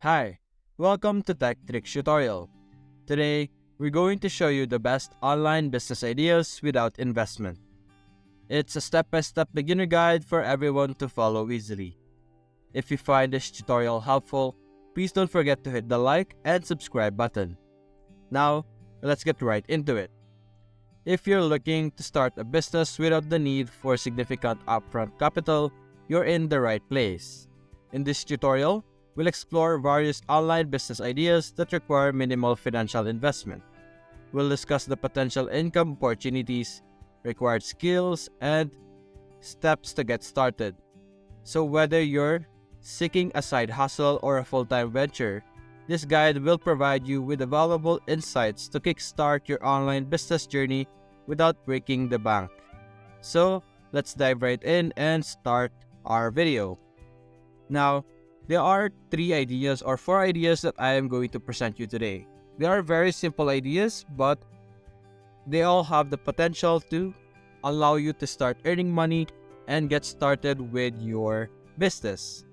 Hi, welcome to Tech Tricks Tutorial. Today, we're going to show you the best online business ideas without investment. It's a step-by-step beginner guide for everyone to follow easily. If you find this tutorial helpful, please don't forget to hit the like and subscribe button. Now, let's get right into it. If you're looking to start a business without the need for significant upfront capital, you're in the right place. In this tutorial, we'll explore various online business ideas that require minimal financial investment. We'll discuss the potential income opportunities, required skills, and steps to get started. So whether you're seeking a side hustle or a full-time venture, this guide will provide you with valuable insights to kickstart your online business journey without breaking the bank. So let's dive right in and start our video. Now, there are 4 ideas that I am going to present you today. They are very simple ideas, but they all have the potential to allow you to start earning money and get started with your business.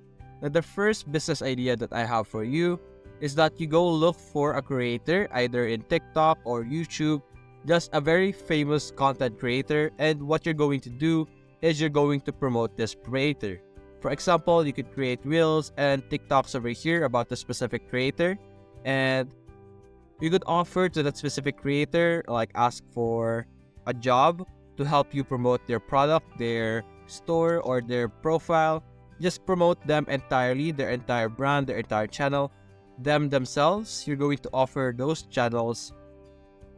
Now, the first business idea that I have for you is that you go look for a creator either in TikTok or YouTube, just a very famous content creator, and what you're going to do is you're going to promote this creator. For example, you could create reels and TikToks over here about the specific creator, and you could offer to that specific creator, like ask for a job to help you promote their product, their store, or their profile. Just promote them entirely, their entire brand, their entire channel, them themselves. You're going to offer those channels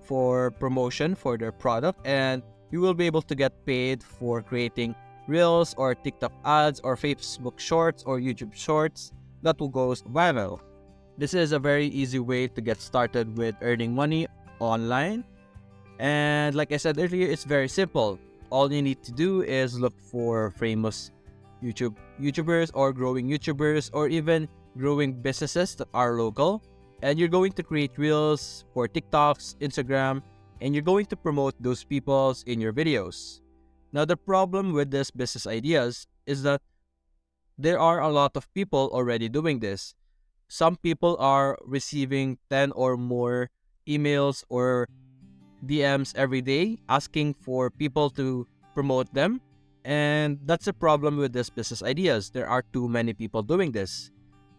for promotion for their product, and you will be able to get paid for creating reels or TikTok ads or Facebook shorts or YouTube shorts that will go viral. This is a very easy way to get started with earning money online. And like I said earlier, it's very simple. All you need to do is look for famous YouTubers or growing YouTubers or even growing businesses that are local. And you're going to create reels for TikToks, Instagram, and you're going to promote those peoples in your videos. Now, the problem with these business ideas is that there are a lot of people already doing this. Some people are receiving 10 or more emails or DMs every day asking for people to promote them. And that's a problem with these business ideas. There are too many people doing this.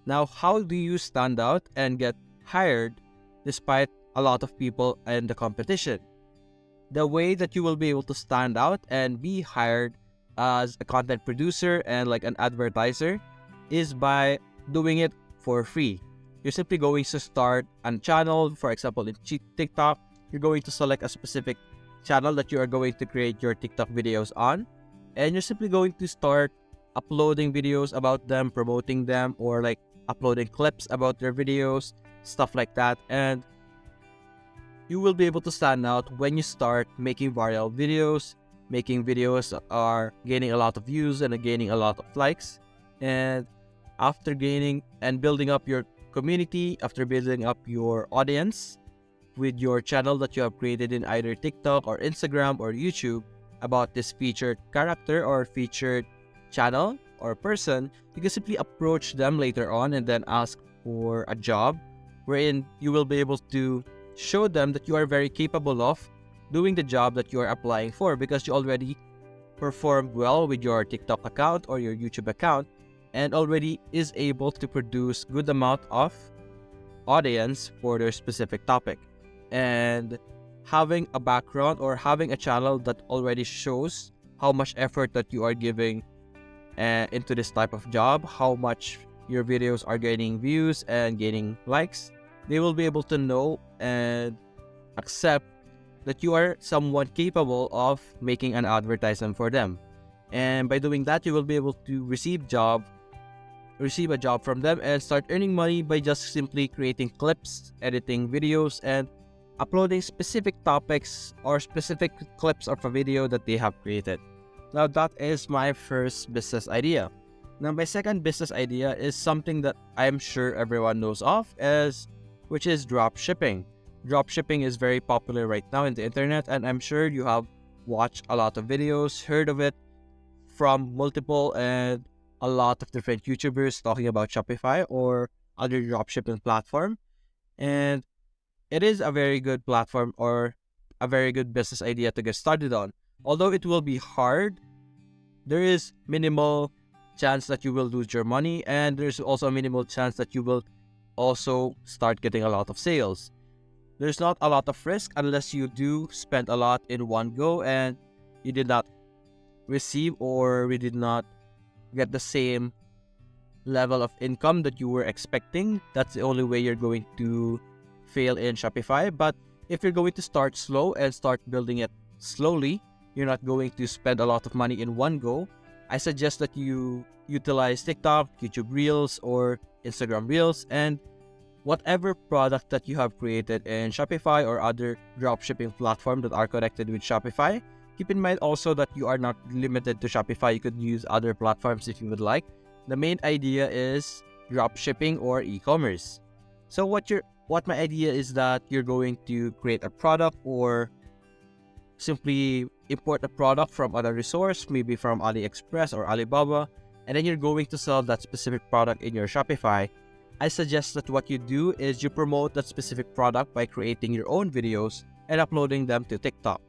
Now, how do you stand out and get hired despite a lot of people and the competition? The way that you will be able to stand out and be hired as a content producer and like an advertiser is by doing it for free. You're simply going to start a channel, for example, in TikTok. You're going to select a specific channel that you are going to create your TikTok videos on, and you're simply going to start uploading videos about them, promoting them, or like uploading clips about their videos, stuff like that. And you will be able to stand out when you start making viral videos, making videos that are gaining a lot of views and gaining a lot of likes. And after gaining and building up your community, after building up your audience with your channel that you have created in either TikTok or Instagram or YouTube about this featured character or featured channel or person, you can simply approach them later on and then ask for a job wherein you will be able to show them that you are very capable of doing the job that you are applying for because you already performed well with your TikTok account or your YouTube account and already is able to produce good amount of audience for their specific topic. And having a background or having a channel that already shows how much effort that you are giving into this type of job, how much your videos are gaining views and gaining likes, they will be able to know and accept that you are someone capable of making an advertisement for them. And by doing that, you will be able to receive a job from them and start earning money by just simply creating clips, editing videos, and uploading specific topics or specific clips of a video that they have created. Now, that is my first business idea. Now, my second business idea is something that I'm sure everyone knows of, which is dropshipping. Dropshipping is very popular right now in the internet, and I'm sure you have watched a lot of videos, heard of it from multiple and a lot of different YouTubers talking about Shopify or other dropshipping platform. And it is a very good platform or a very good business idea to get started on. Although it will be hard, there is minimal chance that you will lose your money, and there's also a minimal chance that you will also start getting a lot of sales. There's not a lot of risk unless you do spend a lot in one go and you did not receive or we did not get the same level of income that you were expecting. That's the only way you're going to fail in Shopify. But if you're going to start slow and start building it slowly, you're not going to spend a lot of money in one go. I suggest that you utilize TikTok, YouTube Reels, or Instagram Reels, and whatever product that you have created in Shopify or other dropshipping platform that are connected with Shopify. Keep in mind also that you are not limited to Shopify. You could use other platforms if you would like. The main idea is dropshipping or e-commerce. So what my idea is that you're going to create a product or simply import a product from other resource, maybe from AliExpress or Alibaba, and then you're going to sell that specific product in your Shopify. I suggest that what you do is you promote that specific product by creating your own videos and uploading them to TikTok.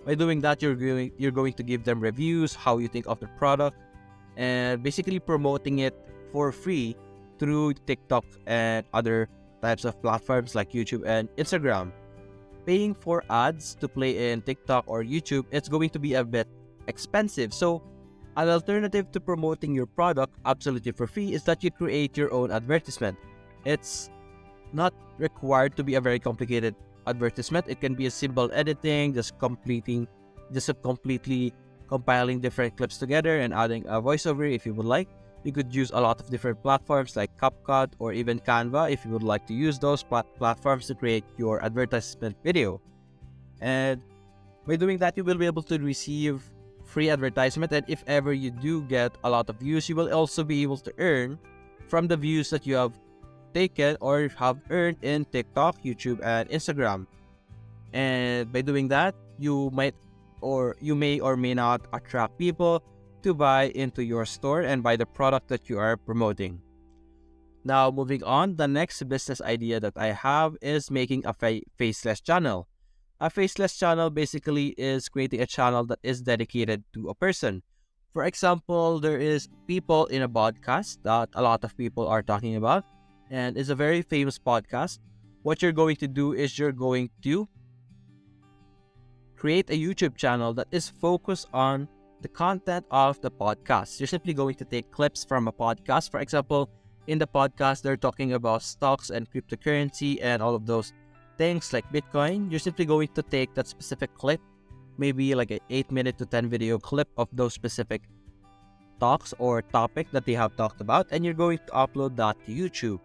By doing that, you're going to give them reviews, how you think of the product, and basically promoting it for free through TikTok and other types of platforms like YouTube and Instagram. Paying for ads to play in TikTok or YouTube, it's going to be a bit expensive. So an alternative to promoting your product absolutely for free is that you create your own advertisement. It's not required to be a very complicated advertisement. It can be a simple editing, just completely compiling different clips together and adding a voiceover if you would like. You could use a lot of different platforms like CapCut or even Canva if you would like to use those platforms to create your advertisement video. And by doing that, you will be able to receive free advertisement, and if ever you do get a lot of views, you will also be able to earn from the views that you have taken or have earned in TikTok, YouTube, and Instagram. And by doing that, you may or may not attract people to buy into your store and buy the product that you are promoting. Now, moving on, the next business idea that I have is making a faceless channel. A faceless channel basically is creating a channel that is dedicated to a person. For example, there is people in a podcast that a lot of people are talking about, and it's a very famous podcast. What you're going to do is you're going to create a YouTube channel that is focused on the content of the podcast. You're simply going to take clips from a podcast. For example, in the podcast, they're talking about stocks and cryptocurrency and all of those things like Bitcoin. You're simply going to take that specific clip, maybe like an 8-minute to 10 video clip of those specific talks or topic that they have talked about, and you're going to upload that to YouTube.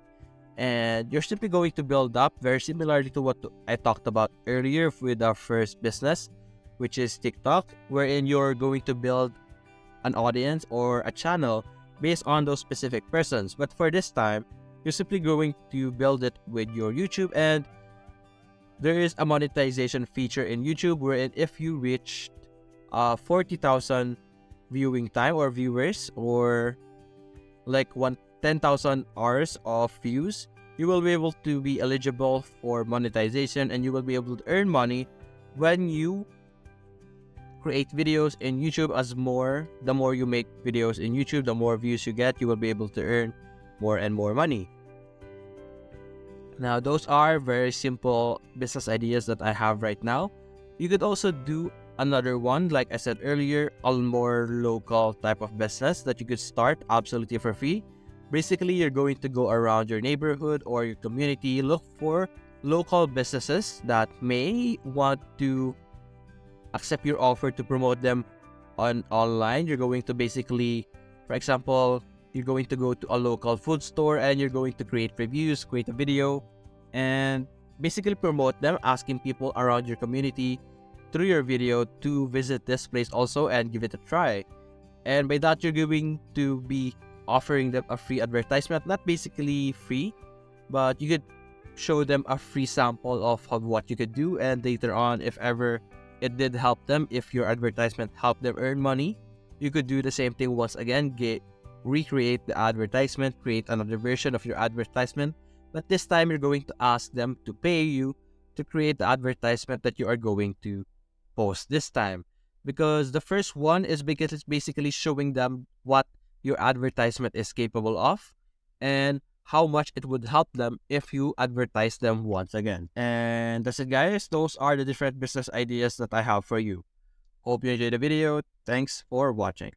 And you're simply going to build up very similarly to what I talked about earlier with our first business, which is TikTok, wherein you're going to build an audience or a channel based on those specific persons. But for this time, you're simply going to build it with your YouTube, and there is a monetization feature in YouTube wherein if you reach 40,000 viewing time or viewers, or like 10,000 hours of views, you will be able to be eligible for monetization, and you will be able to earn money when you create videos in YouTube. The more you make videos in YouTube, the more views you get, you will be able to earn more and more money. Now, those are very simple business ideas that I have right now. You could also do another one, like I said earlier, a more local type of business that you could start absolutely for free. Basically, you're going to go around your neighborhood or your community, look for local businesses that may want to accept your offer to promote them online. You're going to basically, for example, you're going to go to a local food store and you're going to create reviews, create a video, and basically promote them, asking people around your community through your video to visit this place also and give it a try. And by that, you're going to be offering them a free advertisement, not basically free, but you could show them a free sample of what you could do, and later on, if ever it did help them, if your advertisement helped them earn money, you could do the same thing once again, recreate the advertisement, create another version of your advertisement, but this time you're going to ask them to pay you to create the advertisement that you are going to post this time. Because the first one is because it's basically showing them what your advertisement is capable of and how much it would help them if you advertise them once again. And that's it, guys. Those are the different business ideas that I have for you. Hope you enjoyed the video. Thanks for watching.